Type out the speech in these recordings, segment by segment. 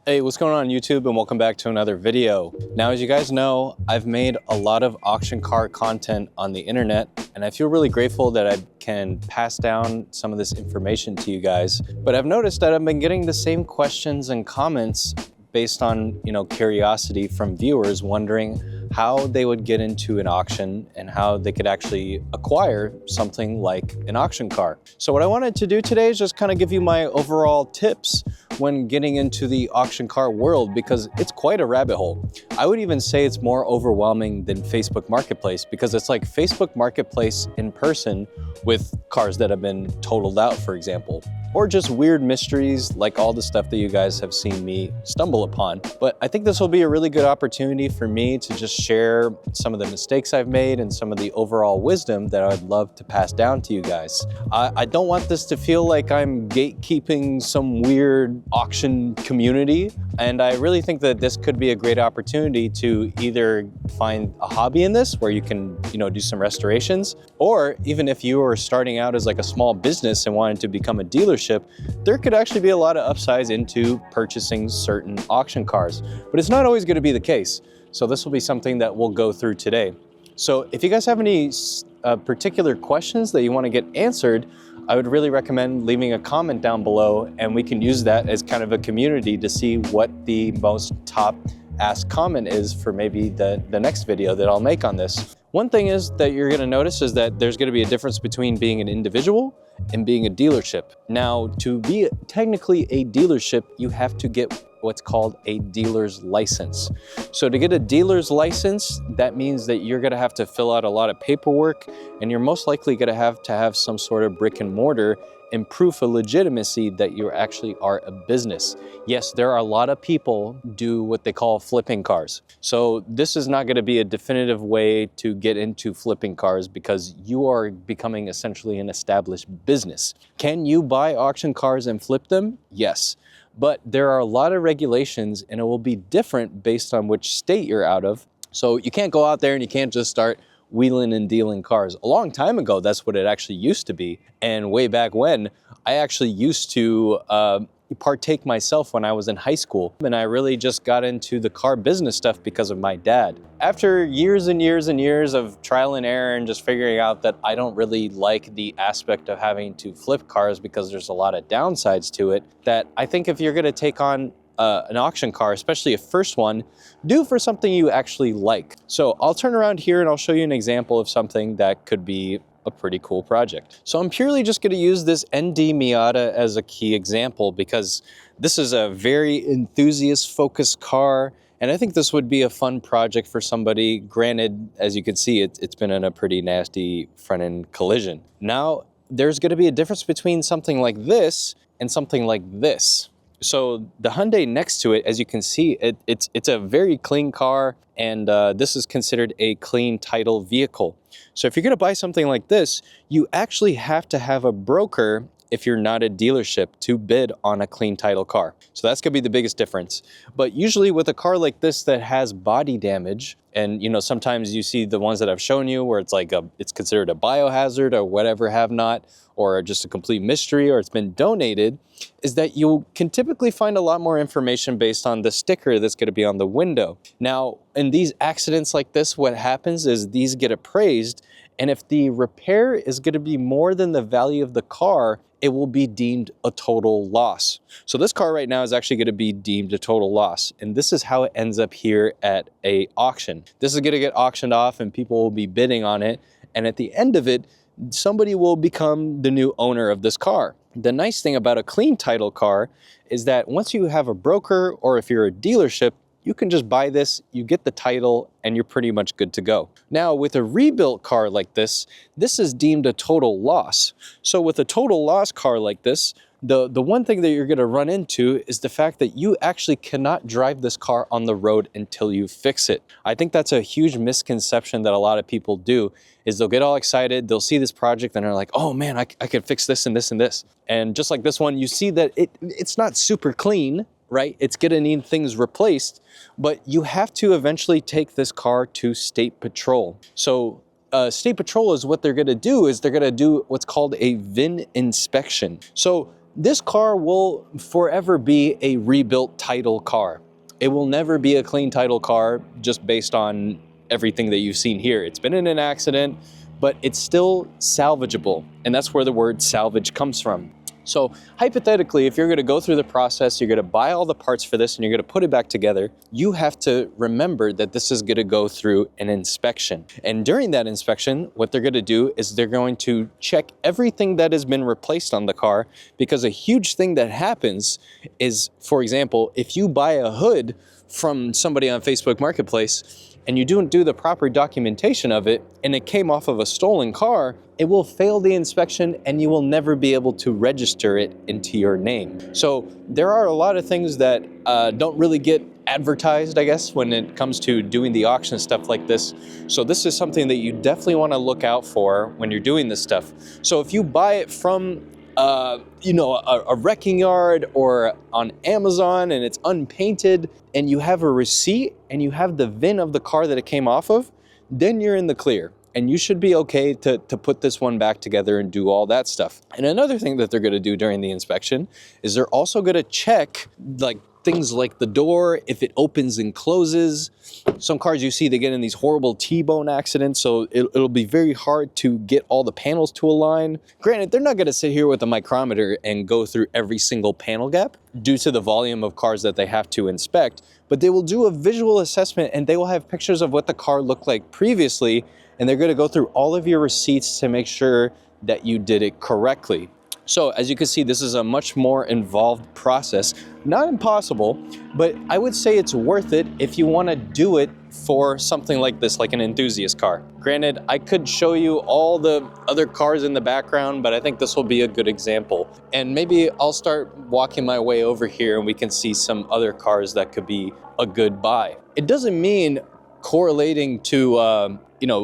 Hey, what's going on YouTube, and welcome back to another video. Now, as you guys know, I've made a lot of auction car content on the internet, and I feel really grateful that I can pass down some of this information to you guys. But I've noticed that I've been getting the same questions and comments based on, curiosity from viewers wondering how they would get into an auction and how they could actually acquire something like an auction car. So what I wanted to do today is just kind of give you my overall tips when getting into the auction car world, because it's quite a rabbit hole. I would even say it's more overwhelming than Facebook Marketplace, because it's like Facebook Marketplace in person with cars that have been totaled out, for example, or just weird mysteries like all the stuff that you guys have seen me stumble upon. But I think this will be a really good opportunity for me to just share some of the mistakes I've made and some of the overall wisdom that I'd love to pass down to you guys. I don't want this to feel like I'm gatekeeping some weird auction community, and I really think that this could be a great opportunity to either find a hobby in this where you can, do some restorations, or even if you are starting out as like a small business and wanted to become a dealership, there could actually be a lot of upsides into purchasing certain auction cars. But it's not always going to be the case. So this will be something that we'll go through today. So if you guys have any particular questions that you want to get answered, I would really recommend leaving a comment down below, and we can use that as kind of a community to see what the most top asked comment is for maybe the next video that I'll make on this. One thing is that you're going to notice is that there's going to be a difference between being an individual and being a dealership. Now, to be technically a dealership, you have to get what's called a dealer's license. So to get a dealer's license, that means that you're gonna have to fill out a lot of paperwork, and you're most likely gonna have to have some sort of brick and mortar and proof of legitimacy that you actually are a business. Yes, there are a lot of people do what they call flipping cars. So this is not gonna be a definitive way to get into flipping cars, because you are becoming essentially an established business. Can you buy auction cars and flip them? Yes. But there are a lot of regulations, and it will be different based on which state you're out of. So you can't go out there and you can't just start wheeling and dealing cars. A long time ago, that's what it actually used to be. And way back when, I actually used to partake myself when I was in high school. And I really just got into the car business stuff because of my dad. After years and years and years of trial and error and just figuring out that I don't really like the aspect of having to flip cars because there's a lot of downsides to it, that I think if you're gonna take on an auction car, especially a first one, do for something you actually like. So I'll turn around here and I'll show you an example of something that could be a pretty cool project. So I'm purely just going to use this ND Miata as a key example, because this is a very enthusiast focused car, and I think this would be a fun project for somebody. Granted, as you can see, it's been in a pretty nasty front end collision. Now, there's going to be a difference between something like this and something like this. So the Hyundai next to it, as you can see, it's a very clean car, and this is considered a clean title vehicle. So if you're gonna buy something like this, you actually have to have a broker if you're not a dealership to bid on a clean title car. So that's gonna be the biggest difference. But usually with a car like this that has body damage, and sometimes you see the ones that I've shown you where it's like it's considered a biohazard or whatever have not, or just a complete mystery, or it's been donated, is that you can typically find a lot more information based on the sticker that's gonna be on the window. Now, in these accidents like this, what happens is these get appraised, and if the repair is gonna be more than the value of the car, it will be deemed a total loss. So this car right now is actually gonna be deemed a total loss. And this is how it ends up here at a auction. This is gonna get auctioned off and people will be bidding on it. And at the end of it, somebody will become the new owner of this car. The nice thing about a clean title car is that once you have a broker, or if you're a dealership, you can just buy this, you get the title, and you're pretty much good to go. Now, with a rebuilt car like this, this is deemed a total loss. So with a total loss car like this, the one thing that you're gonna run into is the fact that you actually cannot drive this car on the road until you fix it. I think that's a huge misconception that a lot of people do, is they'll get all excited, they'll see this project and they're like, oh man, I can fix this and this and this. And just like this one, you see that it's not super clean, right? It's gonna need things replaced, but you have to eventually take this car to State Patrol. So State Patrol is what they're gonna do, is they're gonna do what's called a VIN inspection. So this car will forever be a rebuilt title car. It will never be a clean title car just based on everything that you've seen here. It's been in an accident, but it's still salvageable. And that's where the word salvage comes from. So hypothetically, if you're gonna go through the process, you're gonna buy all the parts for this and you're gonna put it back together, you have to remember that this is gonna go through an inspection. And during that inspection, what they're gonna do is they're going to check everything that has been replaced on the car, because a huge thing that happens is, for example, if you buy a hood from somebody on Facebook Marketplace and you don't do the proper documentation of it, and it came off of a stolen car, it will fail the inspection and you will never be able to register it into your name. So there are a lot of things that don't really get advertised, I guess, when it comes to doing the auction stuff like this. So this is something that you definitely want to look out for when you're doing this stuff. So if you buy it from a wrecking yard or on Amazon and it's unpainted and you have a receipt and you have the VIN of the car that it came off of, then you're in the clear. And you should be okay to put this one back together and do all that stuff. And another thing that they're gonna do during the inspection is they're also gonna check things like the door, if it opens and closes. Some cars you see, they get in these horrible T-bone accidents, so it'll be very hard to get all the panels to align. Granted, they're not gonna sit here with a micrometer and go through every single panel gap due to the volume of cars that they have to inspect, but they will do a visual assessment and they will have pictures of what the car looked like previously, and they're gonna go through all of your receipts to make sure that you did it correctly. So as you can see, this is a much more involved process. Not impossible, but I would say it's worth it if you want to do it for something like this, like an enthusiast car. Granted, I could show you all the other cars in the background, but I think this will be a good example. And maybe I'll start walking my way over here and we can see some other cars that could be a good buy. It doesn't mean correlating to,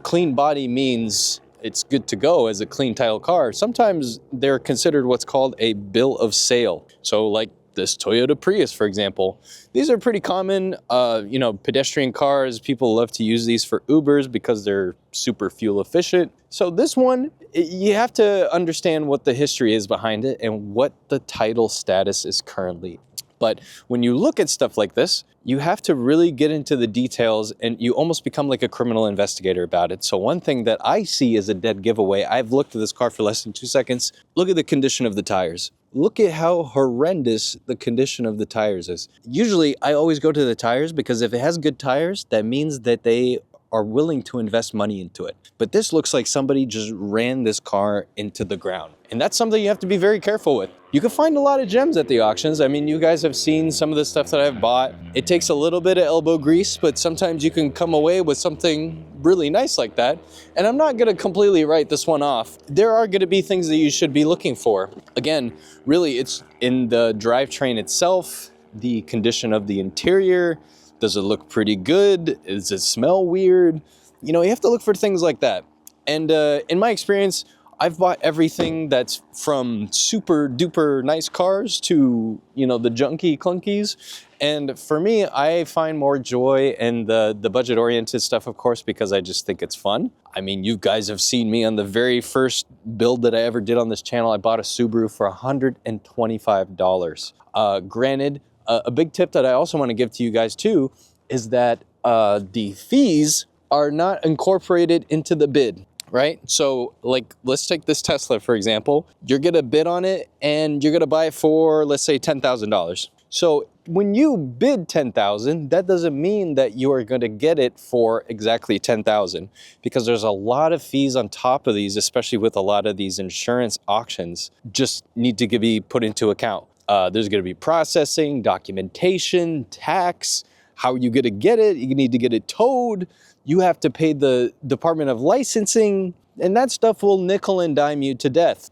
clean body means it's good to go as a clean title car. Sometimes they're considered what's called a bill of sale. So like this Toyota Prius, for example. These are pretty common, pedestrian cars. People love to use these for Ubers because they're super fuel efficient. So this one, you have to understand what the history is behind it and what the title status is currently. But when you look at stuff like this, you have to really get into the details and you almost become like a criminal investigator about it. So one thing that I see as a dead giveaway, I've looked at this car for less than 2 seconds. Look at the condition of the tires. Look at how horrendous the condition of the tires is. Usually I always go to the tires because if it has good tires, that means that they are willing to invest money into it. But this looks like somebody just ran this car into the ground. And that's something you have to be very careful with. You can find a lot of gems at the auctions. I mean, you guys have seen some of the stuff that I've bought. It takes a little bit of elbow grease, but sometimes you can come away with something really nice like that. And I'm not gonna completely write this one off. There are gonna be things that you should be looking for. Again, really it's in the drivetrain itself, the condition of the interior. Does it look pretty good? Does it smell weird? You have to look for things like that. And in my experience, I've bought everything that's from super duper nice cars to, the junky clunkies. And for me, I find more joy in the budget oriented stuff, of course, because I just think it's fun. I mean, you guys have seen me on the very first build that I ever did on this channel. I bought a Subaru for $125. Granted, a big tip that I also want to give to you guys too is that the fees are not incorporated into the bid, right? So like, let's take this Tesla, for example. You're gonna bid on it and you're gonna buy it for, let's say, $10,000. So when you bid $10,000, that doesn't mean that you are gonna get it for exactly $10,000 because there's a lot of fees on top of these, especially with a lot of these insurance auctions, just need to be put into account. There's gonna be processing, documentation, tax, how are you gonna get it? You need to get it towed. You have to pay the Department of Licensing, and that stuff will nickel and dime you to death.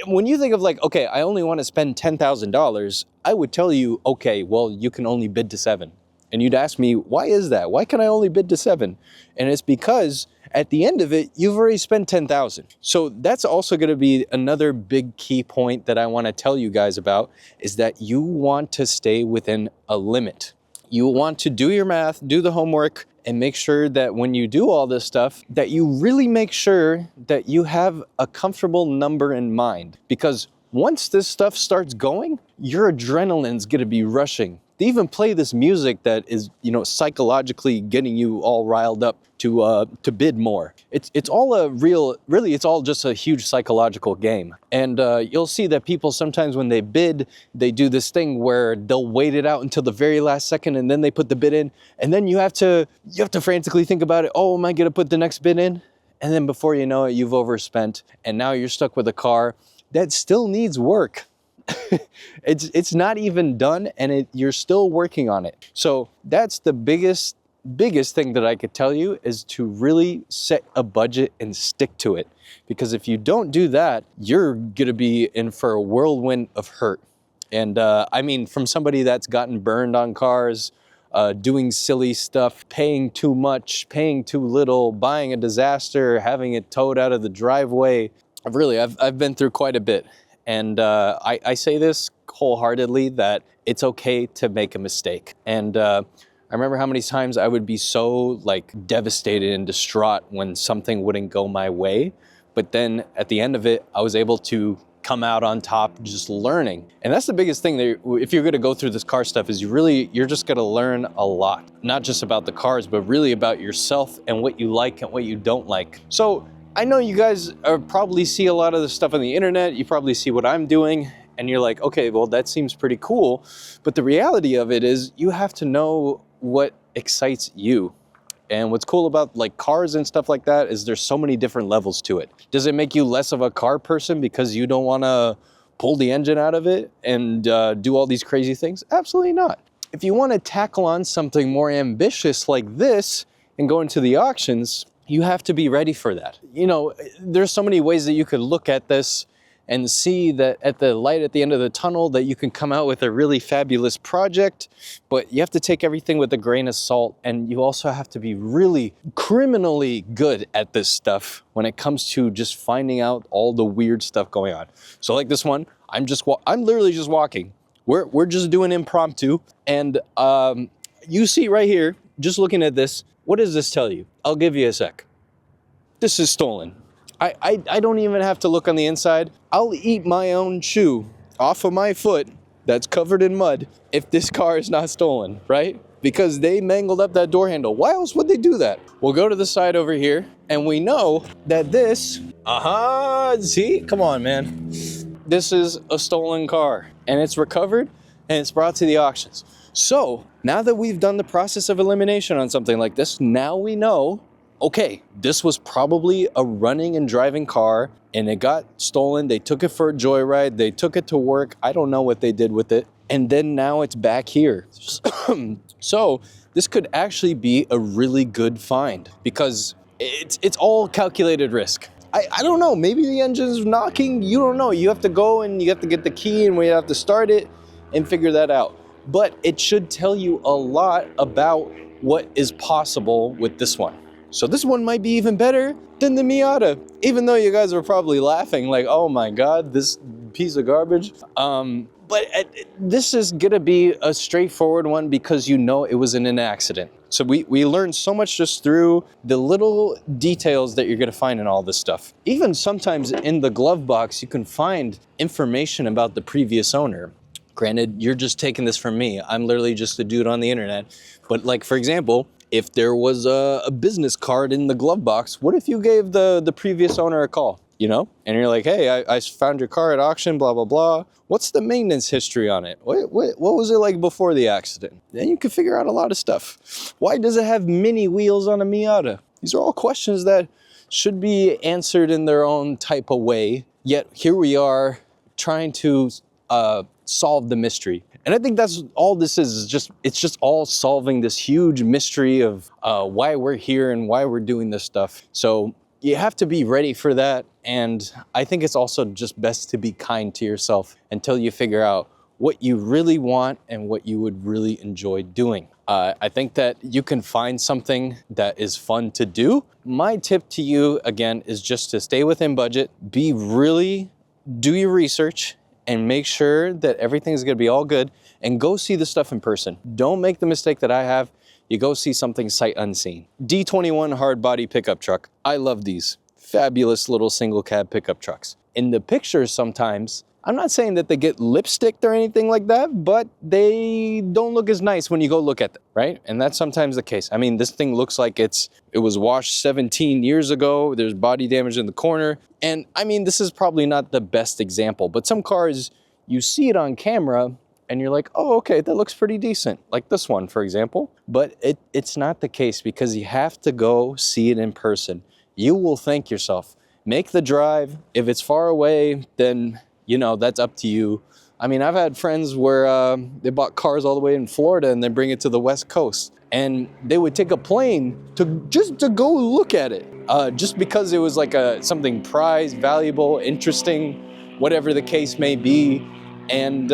When you think of like, okay, I only wanna spend $10,000, I would tell you, okay, well, you can only bid to 7. And you'd ask me, why is that? Why can I only bid to 7? And it's because at the end of it, you've already spent $10,000. So that's also gonna be another big key point that I wanna tell you guys about is that you want to stay within a limit. You want to do your math, do the homework, and make sure that when you do all this stuff, that you really make sure that you have a comfortable number in mind. Because once this stuff starts going, your adrenaline's gonna be rushing. They even play this music that is, you know, psychologically getting you all riled up to bid more. It's all a real, really, it's all just a huge psychological game. And you'll see that people sometimes when they bid, they do this thing where they'll wait it out until the very last second and then they put the bid in. And then you have to frantically think about it. Oh, am I gonna put the next bid in? And then before you know it, you've overspent and now you're stuck with a car that still needs work. It's not even done and you're still working on it. So that's the biggest thing that I could tell you is to really set a budget and stick to it. Because if you don't do that, you're gonna be in for a whirlwind of hurt. And I mean, from somebody that's gotten burned on cars, doing silly stuff, paying too much, paying too little, buying a disaster, having it towed out of the driveway. I've been through quite a bit. And I say this wholeheartedly that it's okay to make a mistake. And I remember how many times I would be so like devastated and distraught when something wouldn't go my way. But then at the end of it, I was able to come out on top just learning. And that's the biggest thing that if you're gonna go through this car stuff is you're just gonna learn a lot. Not just about the cars, but really about yourself and what you like and what you don't like. So I know you guys probably see a lot of this stuff on the internet. You probably see what I'm doing and you're like, okay, well, that seems pretty cool. But the reality of it is you have to know what excites you. And what's cool about like cars and stuff like that is there's so many different levels to it. Does it make you less of a car person because you don't want to pull the engine out of it and do all these crazy things? Absolutely not. If you want to tackle on something more ambitious like this and go into the auctions, you have to be ready for that. You know, there's so many ways that you could look at this and see that at the light at the end of the tunnel that you can come out with a really fabulous project, but you have to take everything with a grain of salt, and you also have to be really criminally good at this stuff when it comes to just finding out all the weird stuff going on. So like this one, I'm literally just walking. We're just doing impromptu, and you see right here, just looking at this, what does this tell you? I'll give you a sec. This is stolen. I don't even have to look on the inside. I'll eat my own shoe off of my foot that's covered in mud if this car is not stolen, right? Because they mangled up that door handle. Why else would they do that? We'll go to the side over here and we know that this, see, come on, man. This is a stolen car and it's recovered and it's brought to the auctions. So now that we've done the process of elimination on something like this, now we know, okay, this was probably a running and driving car and it got stolen. They took it for a joyride. They took it to work. I don't know what they did with it. And then now it's back here. So this could actually be a really good find because it's all calculated risk. I don't know, maybe the engine's knocking, you don't know. You have to go and you have to get the key and we have to start it and figure that out. But it should tell you a lot about what is possible with this one. So this one might be even better than the Miata, even though you guys are probably laughing like, oh my God, this piece of garbage. But this is gonna be a straightforward one because you know it was in an accident. So we learned so much just through the little details that you're gonna find in all this stuff. Even sometimes in the glove box, you can find information about the previous owner. Granted, you're just taking this from me. I'm literally just a dude on the internet. But like, for example, if there was a business card in the glove box, what if you gave the previous owner a call, you know? And you're like, hey, I found your car at auction, blah, blah, blah. What's the maintenance history on it? What was it like before the accident? Then you can figure out a lot of stuff. Why does it have mini wheels on a Miata? These are all questions that should be answered in their own type of way. Yet here we are trying to solve the mystery. And I think that's all this is it's just all solving this huge mystery of why we're here and why we're doing this stuff. So you have to be ready for that. And I think it's also just best to be kind to yourself until you figure out what you really want and what you would really enjoy doing. I think that you can find something that is fun to do. My tip to you, again, is just to stay within budget, do your research, and make sure that everything's gonna be all good, and go see the stuff in person. Don't make the mistake that I have. You go see something sight unseen. D21 hard body pickup truck. I love these. Fabulous little single cab pickup trucks. In the pictures sometimes, I'm not saying that they get lipsticked or anything like that, but they don't look as nice when you go look at them, right? And that's sometimes the case. I mean, this thing looks like it was washed 17 years ago. There's body damage in the corner. And I mean, this is probably not the best example, but some cars, you see it on camera and you're like, oh, okay, that looks pretty decent. Like this one, for example. But it's not the case, because you have to go see it in person. You will thank yourself. Make the drive. If it's far away, then, you know, that's up to you. I mean, I've had friends where they bought cars all the way in Florida and then bring it to the West Coast. And they would take a plane to go look at it. Just because it was like something prized, valuable, interesting, whatever the case may be. And,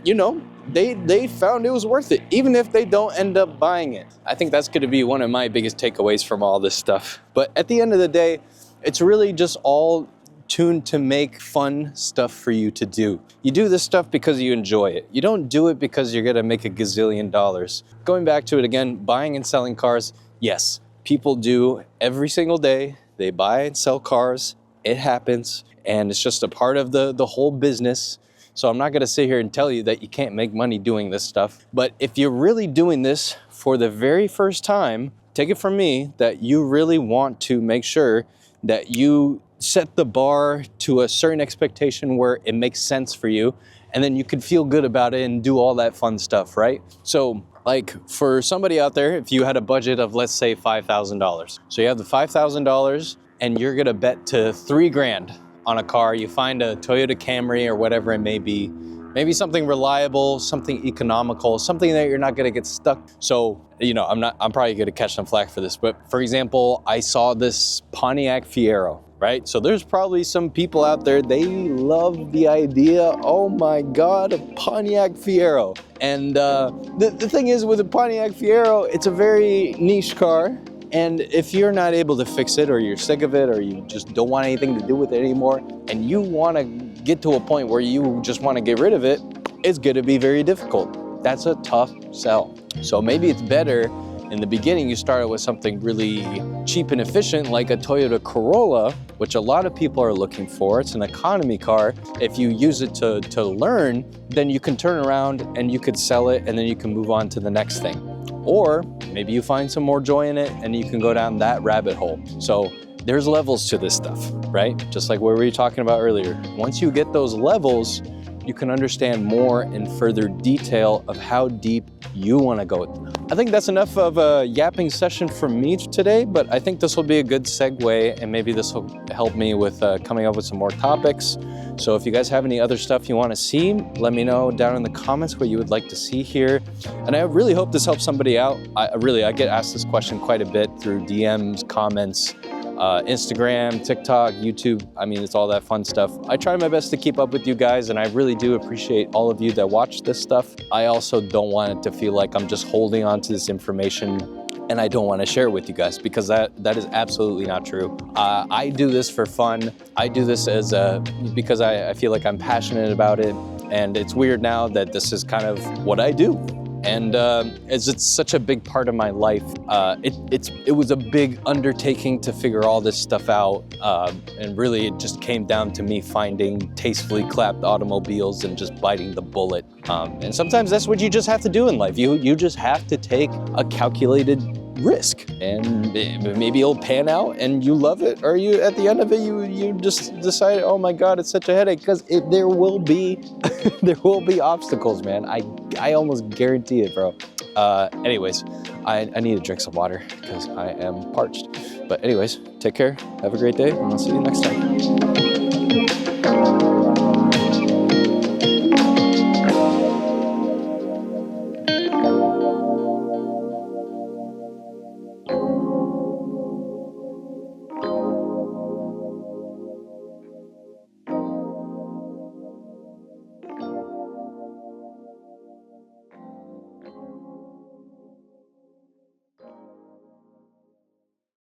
you know, they found it was worth it, even if they don't end up buying it. I think that's gonna be one of my biggest takeaways from all this stuff. But at the end of the day, it's really just all tuned to make fun stuff for you to do. You do this stuff because you enjoy it. You don't do it because you're gonna make a gazillion dollars. Going back to it again, buying and selling cars, yes, people do every single day. They buy and sell cars. It happens, and it's just a part of the whole business. So I'm not gonna sit here and tell you that you can't make money doing this stuff. But if you're really doing this for the very first time, take it from me that you really want to make sure that you set the bar to a certain expectation where it makes sense for you, and then you can feel good about it and do all that fun stuff, right? So like for somebody out there, if you had a budget of, let's say, $5,000. So you have the $5,000 and you're gonna bet to $3,000 on a car. You find a Toyota Camry or whatever it may be, maybe something reliable, something economical, something that you're not gonna get stuck. So, you know, I'm probably gonna catch some flack for this, but for example, I saw this Pontiac Fiero, right? So there's probably some people out there, they love the idea, oh my God, a Pontiac Fiero. And the thing is with a Pontiac Fiero, it's a very niche car. And if you're not able to fix it, or you're sick of it, or you just don't want anything to do with it anymore, and you want to get to a point where you just want to get rid of it, it's going to be very difficult. That's a tough sell. So maybe it's better in the beginning you started with something really cheap and efficient, like a Toyota Corolla, which a lot of people are looking for. It's an economy car. If you use it to learn, then you can turn around and you could sell it, and then you can move on to the next thing. Or maybe you find some more joy in it and you can go down that rabbit hole. So there's levels to this stuff, right? Just like what we were talking about earlier. Once you get those levels, you can understand more in further detail of how deep you want to go. I think that's enough of a yapping session from me today, but I think this will be a good segue, and maybe this will help me with coming up with some more topics. So if you guys have any other stuff you want to see, let me know down in the comments what you would like to see here. And I really hope this helps somebody out. I get asked this question quite a bit through DMs, comments, Instagram, TikTok, YouTube. I mean, it's all that fun stuff. I try my best to keep up with you guys, and I really do appreciate all of you that watch this stuff. I also don't want it to feel like I'm just holding on to this information and I don't want to share it with you guys, because that is absolutely not true. I do this for fun. I do this because I feel like I'm passionate about it, and it's weird now that this is kind of what I do. And as it's such a big part of my life, it was a big undertaking to figure all this stuff out. And really it just came down to me finding tastefully clapped automobiles and just biting the bullet. And sometimes that's what you just have to do in life. You just have to take a calculated risk, and maybe it'll pan out and you love it, or you at the end of it you just decide, oh my God, it's such a headache, because there will be there will be obstacles, man. I almost guarantee it, bro. Anyways, I need to drink some water because I am parched. But anyways, take care, have a great day, and I'll see you next time.